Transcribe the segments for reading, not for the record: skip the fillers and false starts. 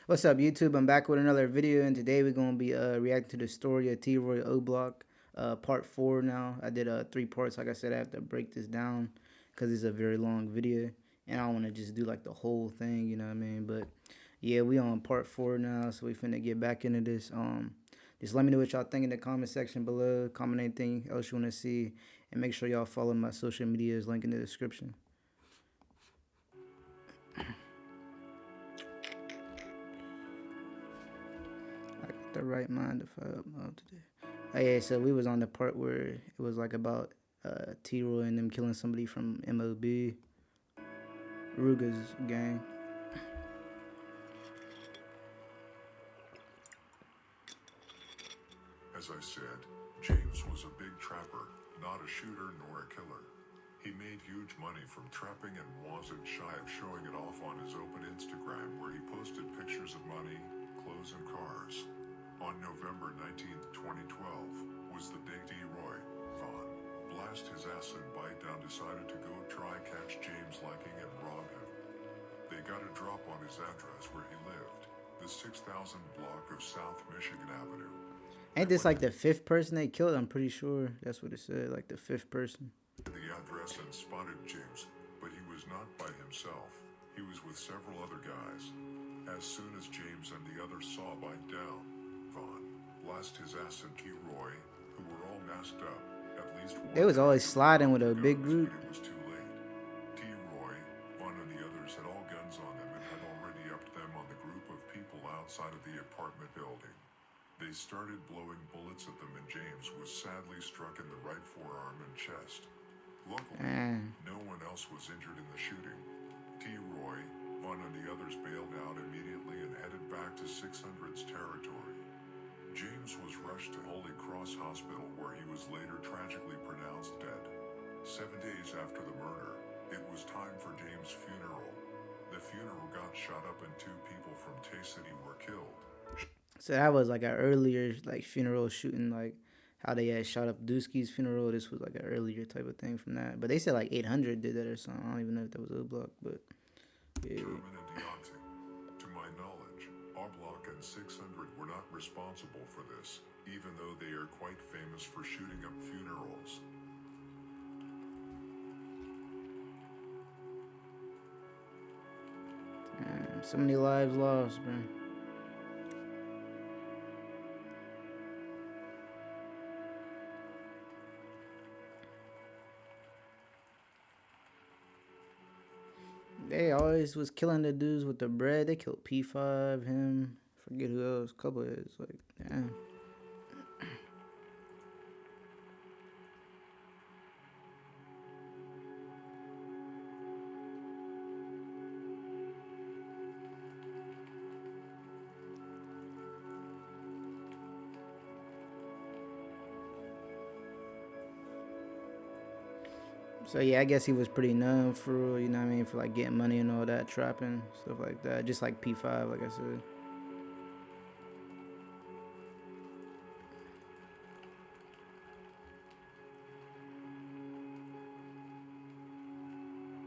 What's up, YouTube? I'm back with another video, and today we're gonna be reacting to the story of T.Roy oblock, part 4. Now I did 3 parts. Like I said, I have to break this down because it's a very long video, and I don't want to just do like the whole thing. You know what I mean? But yeah, we on part 4 now, so we finna get back into this. Just let me know what y'all think in the comment section below. Comment anything else you wanna see, and make sure y'all follow my social medias. Link in the description. I got the right mind if I upload today. Oh, yeah, so we was on the part where it was like about T.Roy and them killing somebody from MOB, Ruga's gang. As I said, James was a big trapper, not a shooter nor a killer. He made huge money from trapping and wasn't shy of showing it off on his open Instagram, where he posted pictures of money, clothes and cars. On November 19th, 2012, was the day T.Roy Vaughn blast his ass and bite down decided to go try catch James lacking and rob him. They got a drop on his address where he lived, the 6,000 block of South Michigan Avenue. Ain't this like the 5th person they killed? I'm pretty sure that's what it said, like the 5th person. The address and spotted James, but he was not by himself. He was with several other guys. As soon as James and the others saw bite down, Vaughn blast his ass and T.Roy, who were all masked up. At least one They was always sliding with a guns, big group. but it was too late. T.Roy, Vaughn and the others had all guns on them and had already upped them on the group of people outside of the apartment building. They started blowing bullets at them and James was sadly struck in the right forearm and chest. Luckily, no one else was injured in the shooting. T.Roy, Vaughn and the others bailed out immediately and headed back to 600's territory. James was rushed to Holy Cross Hospital where he was later tragically pronounced dead. 7 days after the murder, it was time for James' funeral. The funeral got shot up and 2 people from Tay City were killed. So that was like an earlier like funeral shooting, like how they had shot up Dusky's funeral. This was like an earlier type of thing from that. But they said like 800 did that or something. I don't even know if that was oblock, but yeah. German and Deontay. To my knowledge, Oblock and 600 were not responsible for this, even though they are quite famous for shooting up funerals. So many lives lost, bro. They always was killing the dudes with the bread. They killed P5, him, forget who else, couple of it. Like, damn. So yeah, I guess he was pretty known for, you know what I mean, for like getting money and all that, trapping, stuff like that. Just like P5, like I said.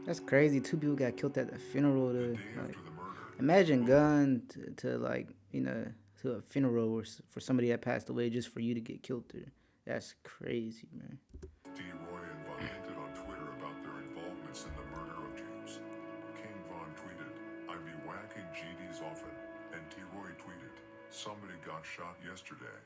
That's crazy. 2 people got killed at the funeral. The To day like, after the murder, imagine going to like, you know, to a funeral or for somebody that passed away just for you to get killed there. That's crazy, man. T.Roy and Vaughn hinted on Twitter about their involvements in the murder of James. King Vaughn tweeted, "I be whacking GDs often," and T.Roy tweeted, "Somebody got shot yesterday."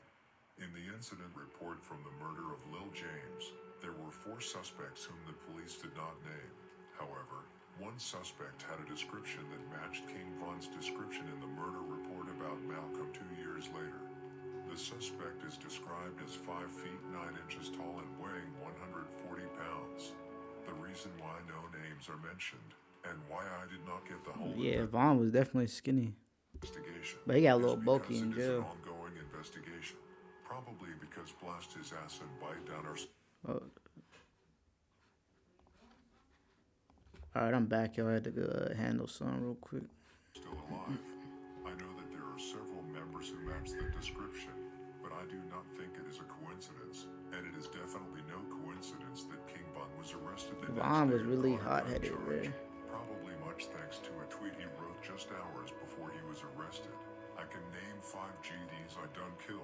In the incident report from the murder of Lil James, there were 4 suspects whom the police did not name. However, one suspect had a description that matched King Vaughn's description in the murder report about Malcolm 2 years later. The suspect is described as 5 feet 9 inches tall and weighing 140 pounds. The reason why no names are mentioned, and why I did not get the whole Yeah, Vaughn was definitely skinny, investigation, but he got a is little bulky because in it is an jail. ongoing investigation. Probably because blast his ass and bite down are Oh, all right, I'm back, y'all. I had to go handle something real quick. still alive. I know that there are several members who match the description, but I do not think it is a coincidence, and it is definitely no coincidence that King Von was arrested the next Vaughn day was and really caught a gun hot-headed, charge, bro. probably much thanks to a tweet he wrote just hours before he was arrested. 5 GDs I done killed,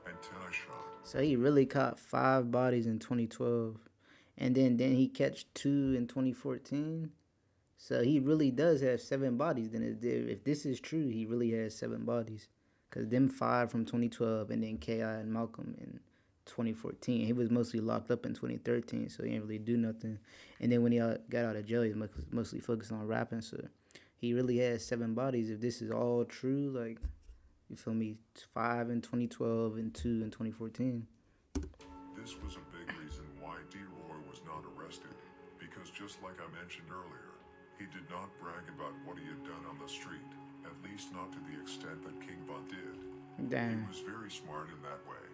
and 10 I shot. So he really caught 5 bodies in 2012, and then he catch 2 in 2014. So he really does have 7 bodies. Then if this is true, he really has 7 bodies. Cause them 5 from 2012, and then Ki and Malcolm in 2014. He was mostly locked up in 2013, so he didn't really do nothing. And then when he got out of jail, he was mostly focused on rapping. So he really has 7 bodies. If this is all true, like, you feel me? 5 in 2012 and 2 in 2014. This was a big reason why T.Roy was not arrested, because just like I mentioned earlier, he did not brag about what he had done on the street, at least not to the extent that King Von did. Damn. He was very smart in that way.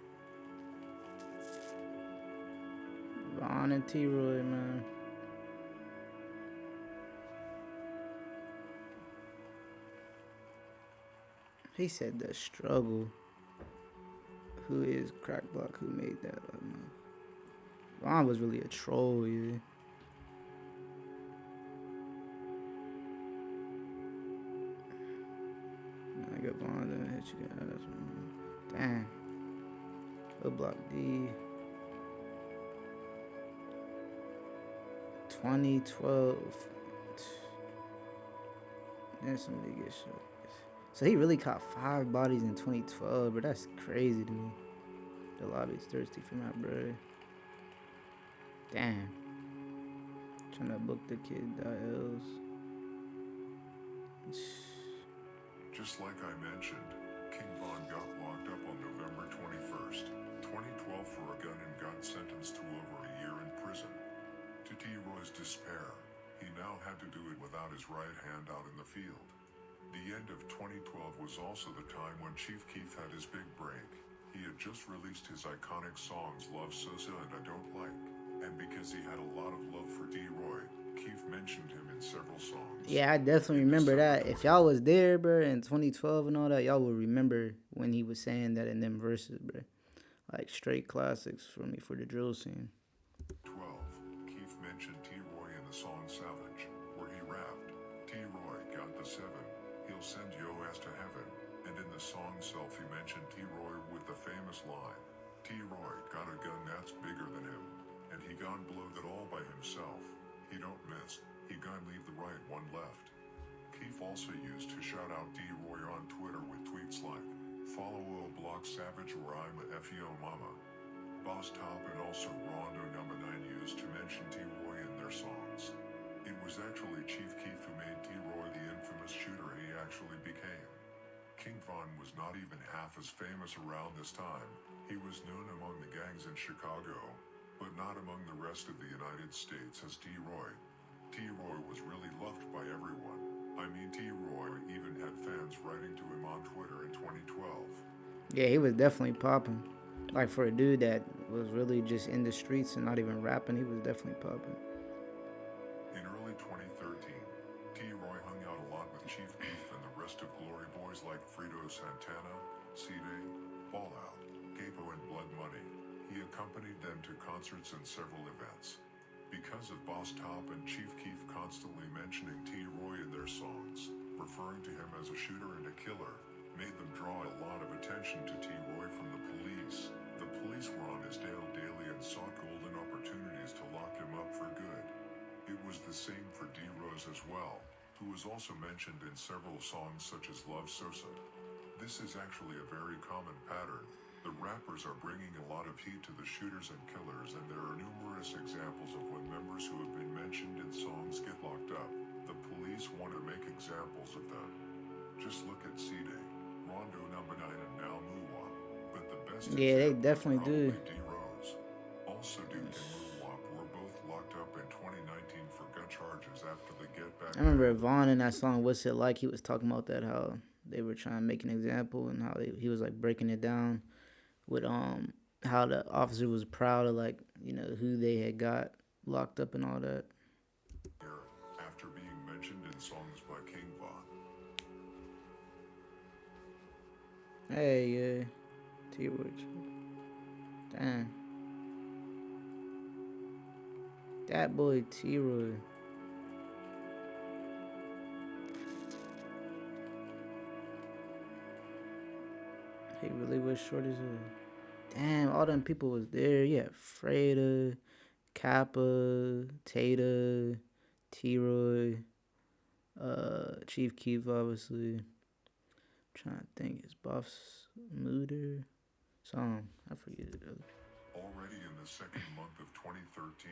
Von and T.Roy, man. He said the struggle. Who is Crack Block? Who made that? Von was really a troll, yeah. I got Von there. Hit you guys. Damn. Oblock D. 2012. Then somebody get shot. So he really caught 5 bodies in 2012, but that's crazy to me. The lobby's thirsty for my bro. Damn. Trying to book the kid Ls. Just like I mentioned, King Von got locked up on November 21st, 2012 for a gun and got sentenced to over a year in prison. To T.Roy's despair, he now had to do it without his right hand out in the field. The end of 2012 was also the time when Chief Keef had his big break. He had just released his iconic songs Love Sosa and I Don't Like. And because he had a lot of love for T.Roy, Keef mentioned him in several songs. Yeah, I definitely remember that. If y'all was there, bro, in 2012 and all that, y'all will remember when he was saying that in them verses, bro. Like straight classics for me for the drill scene. 12. Keef mentioned T.Roy in the song Savage, where he rapped, T.Roy got the 7, he'll send yo ass to heaven. And in the song Self he mentioned T.Roy with the famous line, T.Roy got a gun that's bigger than him, and he gon' blow that all by himself. He don't miss, he gon' leave the right one left. Keef also used to shout out T.Roy on Twitter with tweets like, follow oblock Savage or I'm a F.E.O. mama. Boss Top and also Rondo number 9 used to mention T.Roy in their songs. It was actually Chief Keef who made T.Roy the infamous shooter he actually became. King Von was not even half as famous around this time. He was known among the gangs in Chicago, but not among the rest of the United States as T.Roy. T.Roy was really loved by everyone. I mean, T.Roy even had fans writing to him on Twitter in 2012. Yeah, he was definitely popping. Like for a dude that was really just in the streets and not even rapping, he was definitely popping. In early 2013, T.Roy hung out a lot with Chief Keef and the rest of Glory Boys like Fredo Santana, C-Day, Fallout, Capo and Blood Money. He accompanied them to concerts and several events. Because of Boss Top and Chief Keef constantly mentioning T.Roy in their songs, referring to him as a shooter and a killer, made them draw a lot of attention to T.Roy from the police. The police were on his tail daily and sought golden opportunities to lock him up for good. It was the same for D-Rose as well, who was also mentioned in several songs such as Love Sosa. This is actually a very common pattern. The rappers are bringing a lot of heat to the shooters and killers, and there are numerous examples of when members who have been mentioned in songs get locked up. The police want to make examples of them. Just look at C-Day, Rondo number 9 and now Muwap. But the best Yeah, they example is definitely do. probably D-Rose. Also Duke and Muwap were both locked up in 2019 for gun charges after the Get Back. I remember Vaughn in that song "What's It Like." He was talking about that, how they were trying to make an example and how he was like breaking it down with how the officer was proud of, like, you know, who they had got locked up and all that. After being mentioned in songs by King Von. Hey, yeah, T-Roy. Damn, that boy T-Roy. He really was short as hell. Damn, all them people was there. Yeah, Freda, Kappa, Tata, T.Roy, Chief Keef, obviously. Trying to think, his boss, Mooder, some, I forget it. Already in the second month of 2013,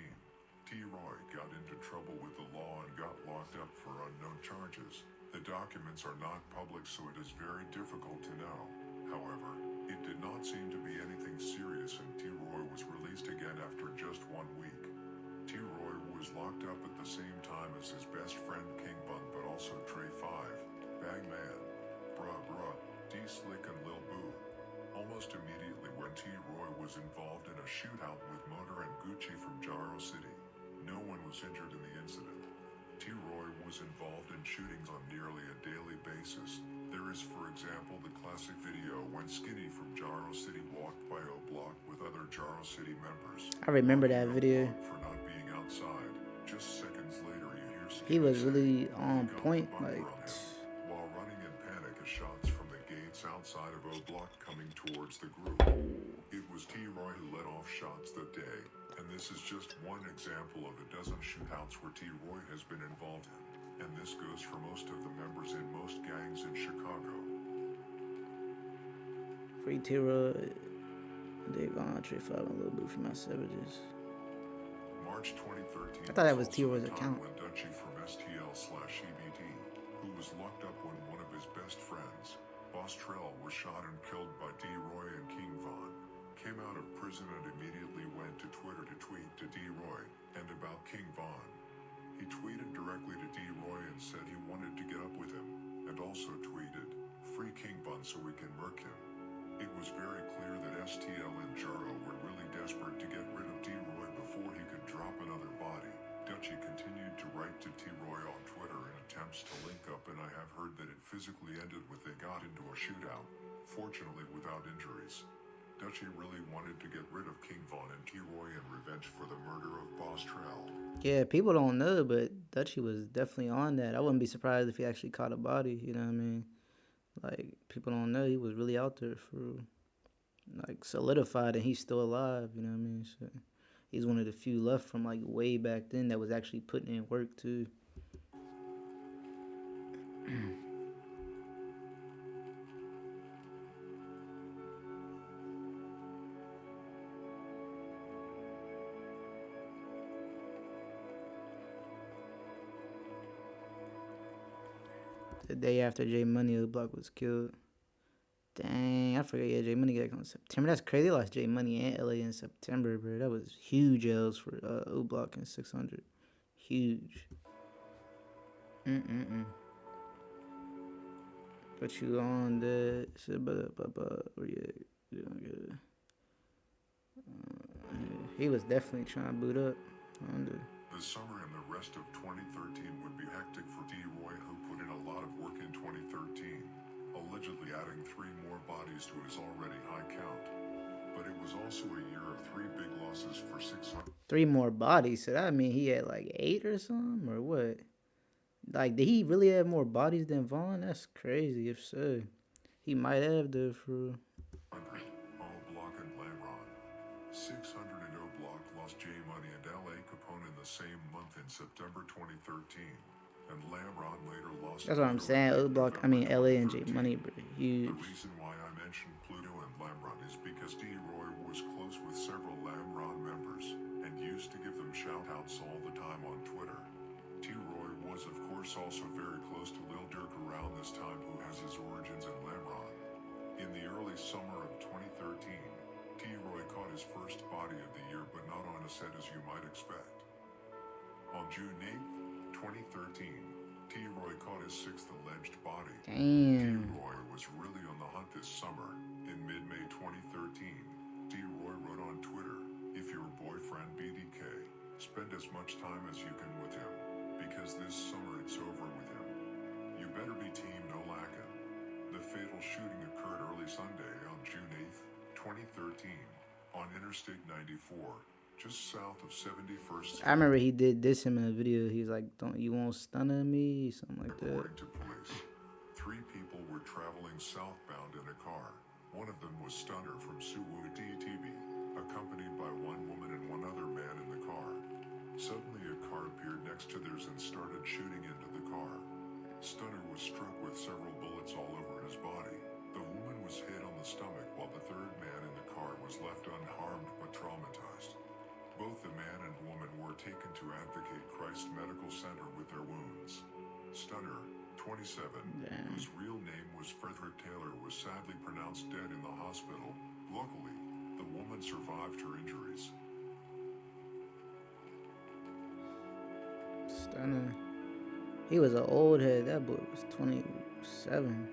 T.Roy got into trouble with the law and got locked up for unknown charges. The documents are not public, so it is very difficult to know. However, it did not seem to be anything serious, and T.Roy was released again after just 1 week. T.Roy was locked up at the same time as his best friend King Bun, but also Trey 5, Bagman, Bruh, D-Slick, and Lil Boo. Almost immediately when T.Roy was involved in a shootout with Motor and Gucci from Jaro City. No one was injured in the incident. T.Roy was involved in shootings on nearly a daily basis. There is, for example, the classic video when Skinny from Jaro City walked by oblock with other Jaro City members. I remember that video. For not being outside. Just seconds later, you hear Skinny He was say, really on "We got point, the bumper like. on him." While running in panic as shots from the gates outside of oblock coming towards the group. It was T.Roy who let off shots that day, and this is just one example of a dozen shootouts where T.Roy has been involved in. And this goes for most of the members in most gangs in Chicago. Free T.Roy, Dave Entree, 5 and Lil Boo for my savages. March 2013. I thought that was T.Roy's account. When Dutchie from STL/EBT, who was locked up when one of his best friends, Boss Trell, was shot and killed by D-Roy and King Von, came out of prison and immediately went to Twitter to tweet to D-Roy and about King Von. He tweeted directly to D-Roy and said he wanted to get up with him, and also tweeted, "Free King Von so we can murk him." It was very clear that STL and Jaro were really desperate to get rid of D-Roy before he could drop another body. Dutchie continued to write to T.Roy on Twitter in attempts to link up, and I have heard that it physically ended with they got into a shootout, fortunately without injuries. Dutchie really wanted to get rid of King Von and T.Roy in revenge for the murder of Boss Trell. Yeah, people don't know, but Dutchie was definitely on that. I wouldn't be surprised if he actually caught a body, you know what I mean? Like, people don't know he was really out there for, like, solidified and he's still alive, you know what I mean? So he's one of the few left from, like, way back then that was actually putting in work, too. The day after J Money, oblock was killed. Dang, I forgot. Yeah, J Money got killed in September. That's crazy. They lost J Money and LA in September, bro. That was huge L's for oblock and 600. Huge. Put you on that shit, where you don't get it. He was definitely trying to boot up. The summer and the rest of 2013 would be hectic for T.Roy, who put in a lot of work in 2013, allegedly adding 3 more bodies to his already high count. But it was also a year of 3 big losses for 600. 3 more bodies, so that mean he had like 8 or something, or what? Like, did he really have more bodies than Vaughn? That's crazy. If so, he might have though. For 100, oblock and Lamron. 600 and oblock lost J Money and L.A. Capone in the same month in September 2013, and Lamron later lost. That's what I'm saying. oblock, I mean LA and J Money, bro, huge. The reason why I mentioned Pluto and Lamron is because T.Roy was close with several Lamron members and used to give them shout-outs all the time on Twitter. T.Roy was of course also very close to Lil Durk around this time, who has his origins in Lamron. In the early summer of 2013, T.Roy caught his first body of the year, but not on a set as you might expect. On June 8th, 2013, T.Roy caught his 6th alleged body. Damn. T.Roy was really on the hunt this summer. In mid-May 2013, T.Roy wrote on Twitter, "If your boyfriend BDK, spend as much time as you can with him, because this summer it's over with him. You better be team no lackin'." The fatal shooting occurred early Sunday on June 8th, 2013, on Interstate 94, just south of 71st. I remember he did this him in a video. He's like, "Don't you won't stun at me?" Something like that. According to police, 3 people were traveling southbound in a car. One of them was Stunner from Suwu DTV, accompanied by one woman and one other man in the car. Suddenly a car appeared next to theirs and started shooting into the car. Stunner was struck with several bullets all over his body. The woman was hit on the stomach while the third man in the car was left unharmed but traumatized. Both the man and woman were taken to Advocate Christ Medical Center with their wounds. Stunner, 27, whose real name was Frederick Taylor, was sadly pronounced dead in the hospital. Luckily, the woman survived her injuries. Stunner. He was an old head. That boy was 27.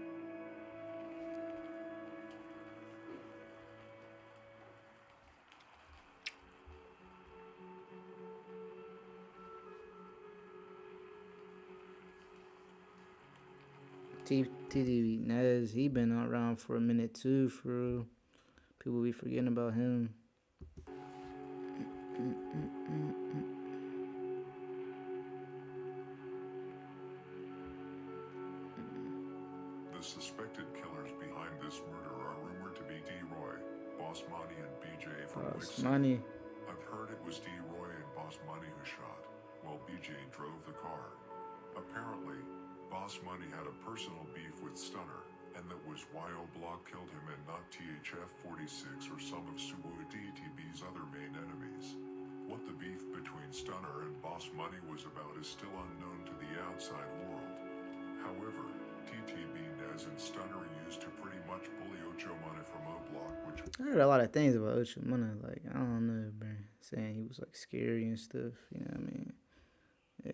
TTV Nez, he been around for a minute too. For real. People be forgetting about him. The suspected killers behind this murder are rumored to be T.Roy, Boss Money, and BJ from Boss Wixie. Money. I've heard it was T.Roy and Boss Money who shot, while BJ drove the car. Apparently, Boss Money had a personal beef with Stunner, and that was why oblock killed him and not THF-46 or some of Suwu DTB's other main enemies. What the beef between Stunner and Boss Money was about is still unknown to the outside world. However, TTB, Nez, and Stunner used to pretty much bully Ocho Money from oblock, which I heard a lot of things about Ocho Money. Like, I don't know, bro. Saying he was like scary and stuff. You know what I mean?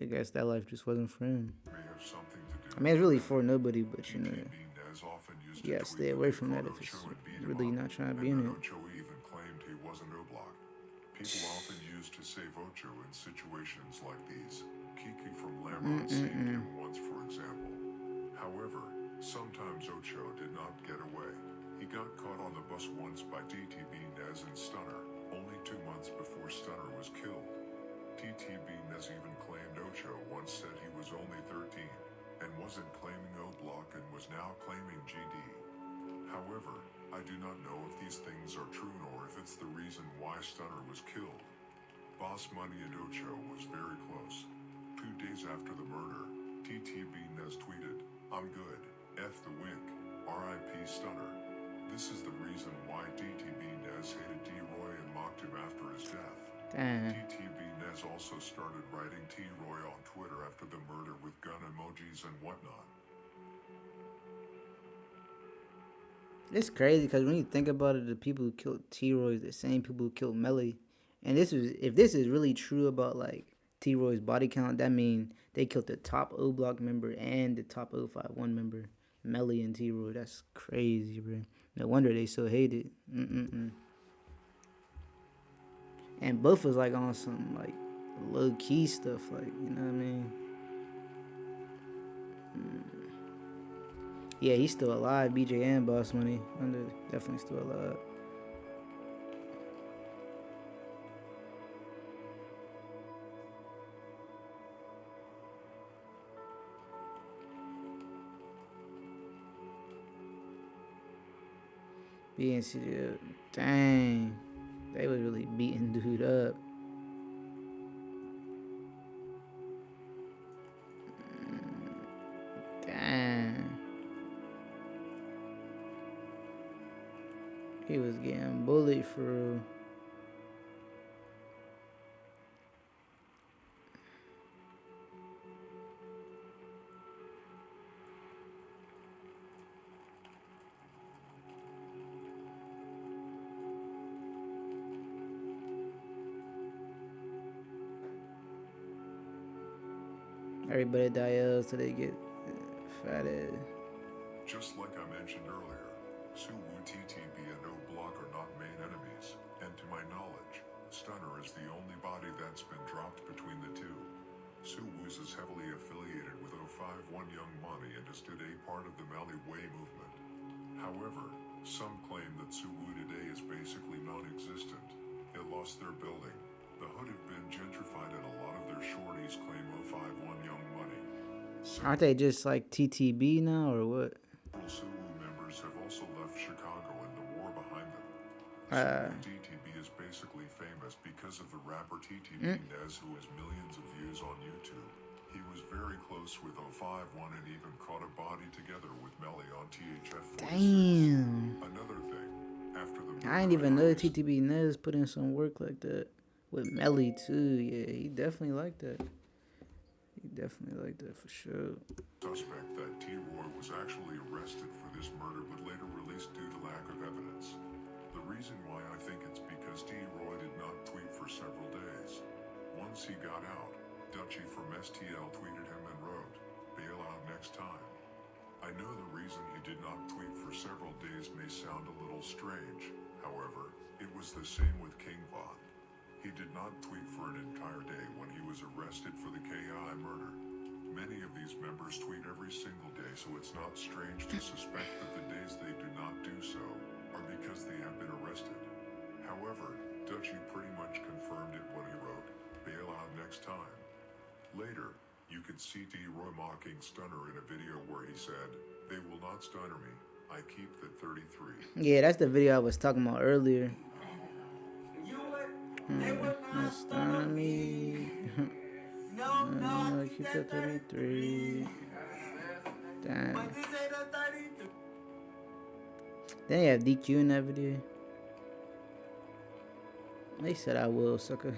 I guess that life just wasn't for him. may have something to do I mean, it's really with for nobody, but you know, TTB, Nez often used you to gotta tweet stay that away they from that caught if it's Ocho and beat him really up, not trying to and be in that it. Ocho even claimed he wasn't oblock. People often used to save Ocho in situations like these. Kiki from Lamont saved him once, for example. However, sometimes Ocho did not get away. He got caught on the bus once by TTB, Nez, and Stunner, only 2 months before Stunner was killed. TTB, Nez even claimed Ocho once said he was only 13, and wasn't claiming oblock and was now claiming GD. However, I do not know if these things are true nor if it's the reason why Stunner was killed. Boss Money and Ocho was very close. 2 days after the murder, TTB Nez tweeted, "I'm good, F the wink, RIP Stunner." This is the reason why TTB Nez hated T.Roy and mocked him after his death. Damn. TTB Nez also started writing T.Roy on Twitter after the murder with gun emojis and whatnot. It's crazy because when you think about it, the people who killed T-Roy is the same people who killed Melly. And if this is really true about like T-Roy's body count, that means they killed the top O Block member and the top 051 member, Melly and T-Roy. That's crazy, bro. No wonder they so hated. And both was like on some like low key stuff, like, you know what I mean? Yeah, he's still alive. BJ and Boss Money, definitely still alive. BNC, dang, they was really beating dude up. Damn, he was getting bullied for real. Everybody die so they get fatted. Just like I mentioned earlier, Suwu TTB and oblock are not main enemies, and to my knowledge, Stunner is the only body that's been dropped between the two. Suwu's is heavily affiliated with 051 Young Money and is today part of the Mali Way movement. However, some claim that Suwu today is basically non-existent. It lost their building. The hood have been gentrified and a lot of their shorties claim 051 Young Money. Aren't they just like TTB now or what? Several Suwu members have also left Chicago and the war behind them. Uh, Suwu DTB is basically famous because of the rapper TTB mm, Nez, who has millions of views on YouTube. He was very close with 051 and even caught a body together with Melly on THF 46. damn. Another thing, after the I murder didn't I even know always TTB Nez put in some work like that. With Melly too. Yeah, he definitely like that. He definitely like that for sure. suspect that T.Roy was actually arrested for this murder but later released due to lack of evidence. The reason why I think it's because T.Roy did not tweet for several days. Once he got out, Dutchie from STL tweeted him and wrote, "Bail out next time." I know the reason he did not tweet for several days may sound a little strange. However, it was the same with King Von. He did not tweet for an entire day when he was arrested for the KI murder. Many of these members tweet every single day, so it's not strange to suspect that the days they do not do so are because they have been arrested. However, Dutchie pretty much confirmed it when he wrote, "Bail out next time." Later, you could see T.Roy mocking Stunner in a video where he said, "They will not stunner me. I keep the 33." Yeah, that's the video I was talking about earlier. You would, they would not That's stun on me. me. No, no, I keep the 33. Damn. But this ain't a 33. Then you have DQ in that video. They said I will, sucker.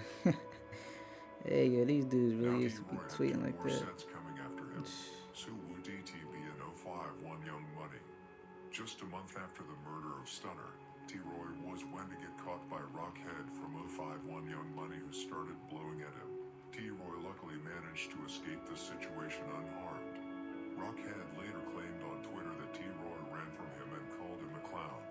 Hey, yeah, these dudes Now really used to be T.Roy had two tweeting like more that. sets coming after him. Suwu DTB and 051 Young Money. Just a month after the murder of Stunner, T.Roy was when to get caught by Rockhead from 051 Young Money, who started blowing at him. T.Roy luckily managed to escape the situation unharmed. Rockhead later claimed on Twitter that T.Roy ran from him and called him a clown.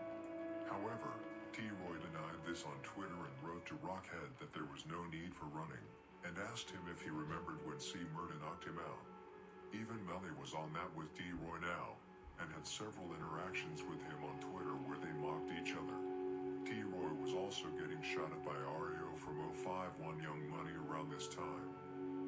However, T.Roy denied this on Twitter and wrote to Rockhead that there was no need for running, and asked him if he remembered when C. Murda knocked him out. Even Melly was on that with T.Roy now, and had several interactions with him on Twitter where they mocked each other. T.Roy was also getting shot at by Ario from 051 Young Money around this time.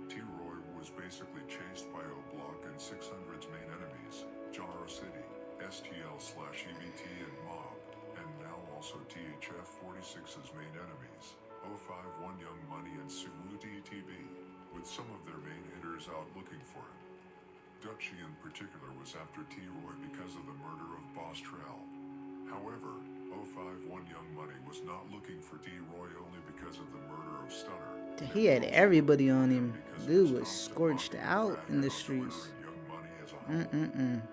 T.Roy was basically chased by oblock and 600's main enemies, Jaro City, STL/EBT and Mob, and now also THF 46's main enemies, 051 Young Money and Suwu DTB, with some of their main hitters out looking for him. Dutchie in particular was after T.Roy because of the murder of Boss Trell. However, 051 Young Money was not looking for T.Roy only because of the murder of Stunner. He had everybody on him. Dude was scorched out in the streets. Young Money as a whole.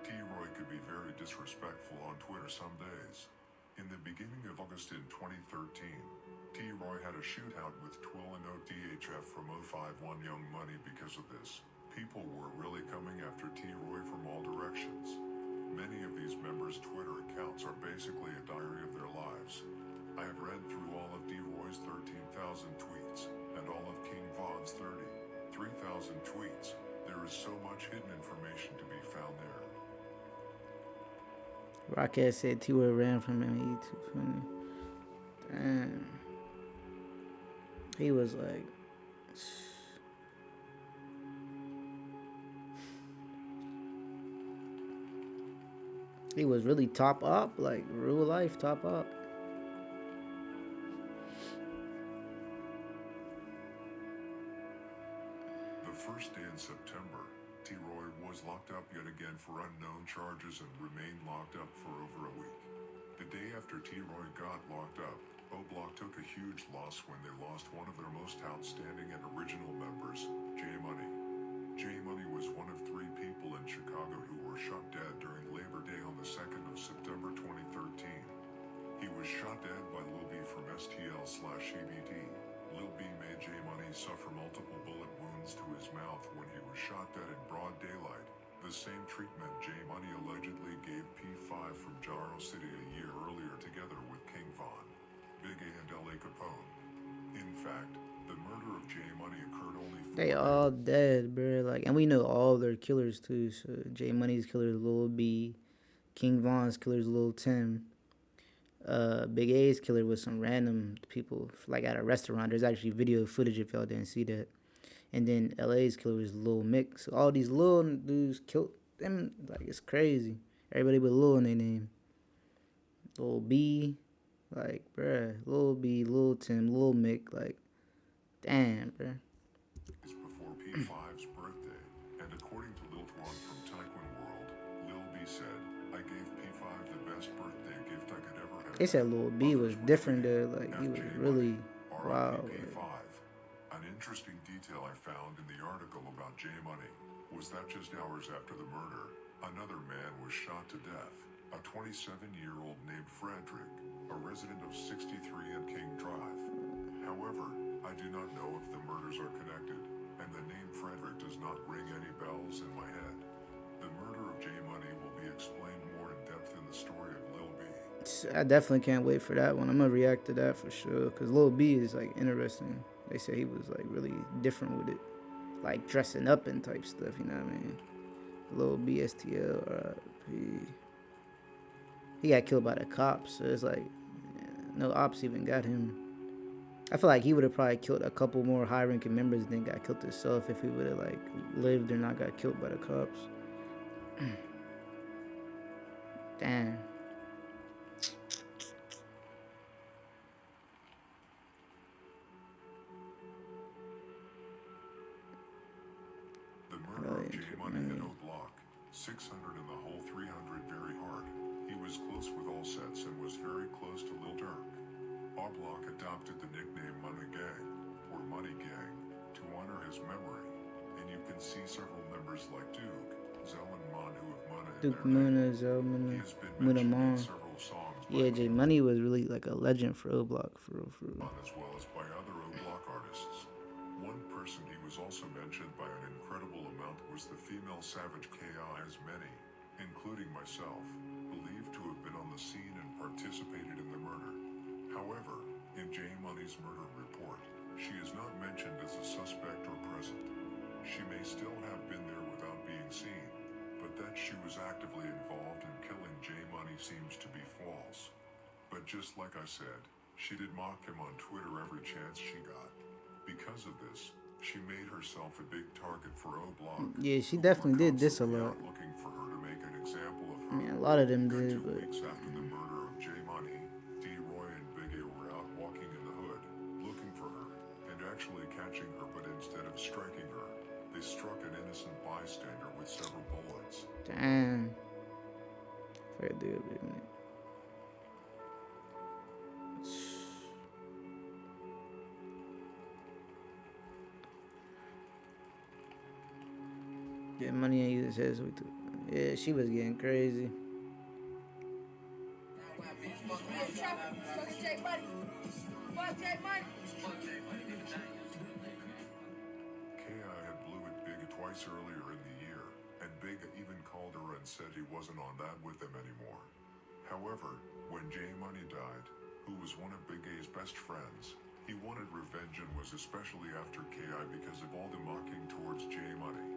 T.Roy could be very disrespectful on Twitter some days. In the beginning of August in 2013, T.Roy had a shootout with Twill and ODHF from 051 Young Money. Because of this, people were really coming after T.Roy from all directions. Many of these members' Twitter accounts are basically a diary of their lives. I have read through all of D-Roy's 13,000 tweets, and all of King Von's 3,000 tweets. There is so much hidden information to be found there. Rockhead said T-Roy ran from him. He too funny. Damn. He was like... He was really top up, like real life top up. The first day in September, T.Roy was locked up yet again for unknown charges and remained locked up for over a week. The day after T.Roy got locked up, Oblock took a huge loss when they lost one of their most outstanding and original members, J Money. J Money was one of 3 people in Chicago who were shot dead during Labor Day on the 2nd of September 2013. He was shot dead by Lil B from STL/EBT. Lil B made J Money suffer multiple bullet wounds to his mouth when he was shot dead in broad daylight, the same treatment J Money allegedly gave P5 from Jaro City a year earlier together with King Von, Big A and L.A. Capone. In fact, the murder of J Money occurred only 4 They all dead, bro. Like, and we know all their killers too. So J Money's killer is Lil B, King Von's killer is Lil Tim. Big A's killer was some random people, like at a restaurant. There's actually video footage if y'all didn't see that. And then LA's killer was Lil Mick. So all these little dudes killed them. Like, it's crazy. Everybody but Lil in their name. Lil B, like, bruh, Lil B, Lil Tim, Lil Mick, like, damn, bruh. Before P5's birthday, and according to Lil Twan from Taekwon World, Lil B said, I gave P5 the best birthday gift I could ever have They said had. Lil B was Others were different tweeting, there, like, he was FJ Money, really RIP wild, like, P5. An interesting detail I found in the article about J Money was that just hours after the murder, another man was shot to death. A 27-year-old named Frederick, a resident of 63 and King Drive. However, I do not know if the murders are connected, and the name Frederick does not ring any bells in my head. The murder of J Money will be explained more in depth in the story of Lil B. I definitely can't wait for that one. I'm gonna react to that for sure, cause Lil B is like interesting. They say he was like really different with it, like dressing up and type stuff. You know what I mean? Lil B STL. He got killed by the cops, so it's like no ops even got him. I feel like he would have probably killed a couple more high-ranking members than got killed himself if he would have like lived or not got killed by the cops. Damn. The murder of J Money hit oblock, 600 in the whole 300 very hard. He was close with all sets and was very close to Lil Durk. Oblock adopted the nickname Money Gang, or Money Gang, to honor his memory, and you can see several members like Duke, Zell and Mon who have Muna in Duke their name. Muna, Zell He Muna, has been Muna mentioned in Mon. several songs by Yeah, J Money was really like a legend for O Block, for real, for real. as well as by other O-Block artists. One person he was also mentioned by an incredible amount was the female savage K.I. as many, including myself, believed to have been on the scene and participated in the murder. However, in J Money's murder report, she is not mentioned as a suspect or present. She may still have been there without being seen, but that she was actively involved in killing J Money seems to be false. But just like I said, she did mock him on Twitter every chance she got. Because of this, she made herself a big target for O-Block. Yeah, she definitely did this a lot. Looking for her to make an example of her. I mean, a lot of them Good did, 2 but weeks after the murder of J Money, T.Roy and Big A were out walking in the hood, looking for her, and actually catching her, but instead of striking her, they struck an innocent bystander with several bullets. damn. Fair deal, baby. Yeah, Money ain't use his head, so we took. Yeah, she was getting crazy. K.I. had blew it big twice earlier in the year, and Big even called her and said he wasn't on that with them anymore. However, when J Money died, who was one of Big A's best friends, he wanted revenge and was especially after K.I. because of all the mocking towards J Money.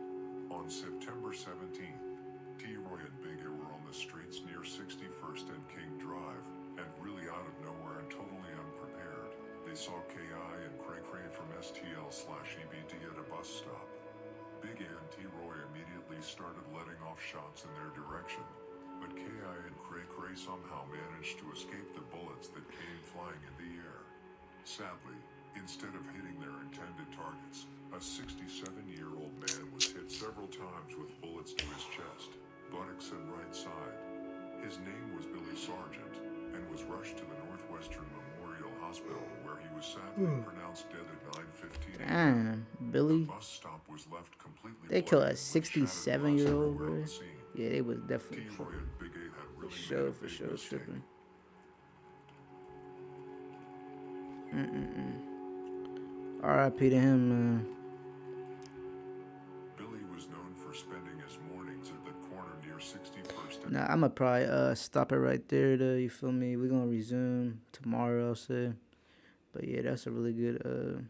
On September 17th, T.Roy and Big A were on the streets near 61st and King Drive, and really out of nowhere and totally unprepared, they saw K.I. and Cray Cray from STL/EBD at a bus stop. Big A and T.Roy immediately started letting off shots in their direction, but K.I. and Cray Cray somehow managed to escape the bullets that came flying in the air. Sadly, instead of hitting their intended targets, a 67-year-old man was hit several times with bullets to his chest, buttocks and right side. His name was Billy Sargent, and was rushed to the Northwestern Memorial Hospital where he was sadly pronounced dead at 9:15 a.m. Damn, Billy. The bus stop was left completely They killed bloody a with shattered 67-year-old, glass everywhere on bro. the scene. Yeah, they was definitely T.Roy tripping. and Big A had For really sure, made a for big sure, mistake. tripping. R.I.P. to him, man. Billy was known for spending his mornings at the corner near 61st and Nah, I'ma probably stop it right there though, you feel me? We're gonna resume tomorrow, I'll say. But yeah, that's a really good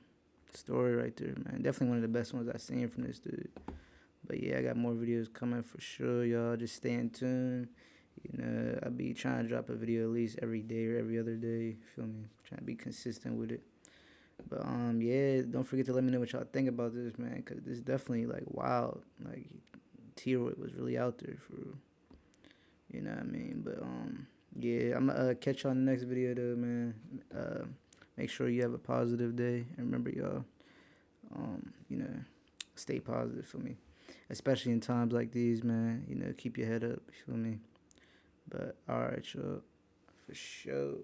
story right there, man. Definitely one of the best ones I've seen from this dude. But yeah, I got more videos coming for sure, y'all. Just stay in tune. You know, I be trying to drop a video at least every day or every other day. You feel me? Trying to be consistent with it. But yeah, don't forget to let me know what y'all think about this, man, cause this is definitely like wild. Like T.Roy was really out there for real. You know what I mean? But Yeah, I'm gonna catch you on the next video though, man. Uh, Make sure you have a positive day. And remember, y'all, you know, stay positive for me, especially in times like these, man. You know, keep your head up. You feel me? But all right, y'all, for sure.